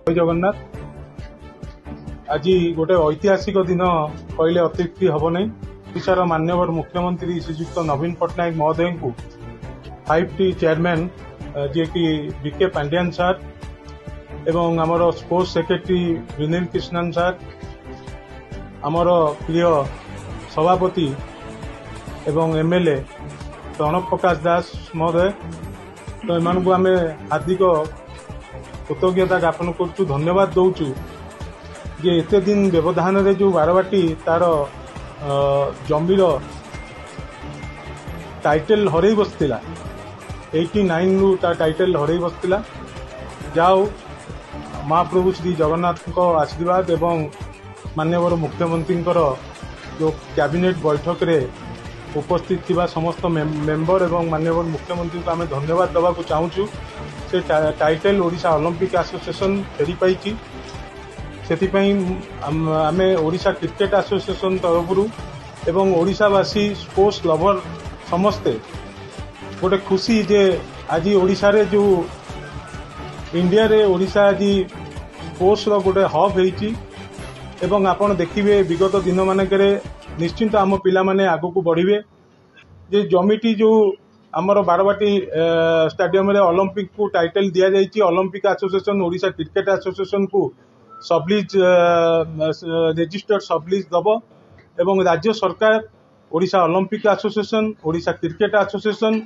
जय जगन्नाथ। आज गोटे ऐतिहासिक दिन कहले अत्युक्ति हम नहीं। ओडिशार माननीय मुख्यमंत्री श्रीजुक्त नवीन पट्टनायक महोदय को 5T चेयरमैन जी कि बीके पांड्यान सार एवं आमर स्पोर्ट्स सेक्रेटरी विनील कृष्णन सार, आमर प्रिय सभापति एवं एमएलए प्रणव प्रकाश दास महोदय, तो एम आम हार्दिक कृतज्ञता ज्ञापन करूँ, धन्यवाद दौचु जे एते दिन व्यवधान रे जो बारवाटी तार जमीर टाइटल हरई बसला 89 रु टाइटल हरई बसला। जाओ महाप्रभु श्री जगन्नाथ को आशीर्वाद एवं माननीय मुख्यमंत्री जो कैबिनेट बैठक रे उपस्थित थिबा समस्त मेंबर एवं माननीय मुख्यमंत्री को आम धन्यवाद देवा चाहूँ। से टाइटल ओडिशा ओलंपिक एसोसिएशन फेरी पाई, आम ओडिशा क्रिकेट एसोसिएशन तरफ एवं ओडिशावासी स्पोर्ट्स लवर समस्ते गोटे खुशी जे आज ओडिशा रे जो इंडिया रे ओडिशा आज स्पोर्ट्स रो गोटे हब होईची एवं आपण देखिबे विगत दिन मानकरे निश्चिंत आम पिला माने आगु को बढ़िबे। जे जमीटी जो आमर बारवाटी स्टेडियम रे ओलंपिक को टाइटल दिया जाइए, Olympic association Odisha cricket association को सबलीज रजिस्टर्ड सबलीज दब एवं राज्य सरकार Odisha Olympic association Odisha cricket association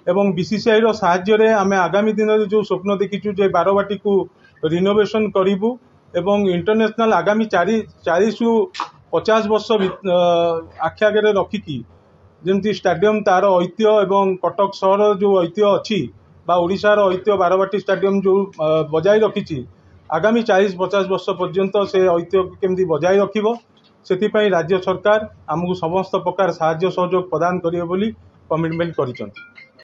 एवं बीसीसीआई रो साहाय्य रे आमे आगामी दिन रे जो स्वप्न देखिचु जे बारवाटी को रिनोवेशन करिबु एवं इंटरनेशनल आगामी 40 रु 50 वर्ष आखि आगे रखिकी जमती स्टेडियम तार ऐतिह्य एवं कटक सहर जो ऐतिह्य अच्छी बा ओडिशार ऐतिह्य बारवाटी स्टेडियम जो बजाय रखी आगामी 40-50 वर्ष पर्यंत से ऐतिह्य केमती बजाय रखिबो, सेतिपई राज्य सरकार आमको समस्त प्रकार साहाय्य सहयोग प्रदान करिवे बोली कमिटमेंट करिसंती।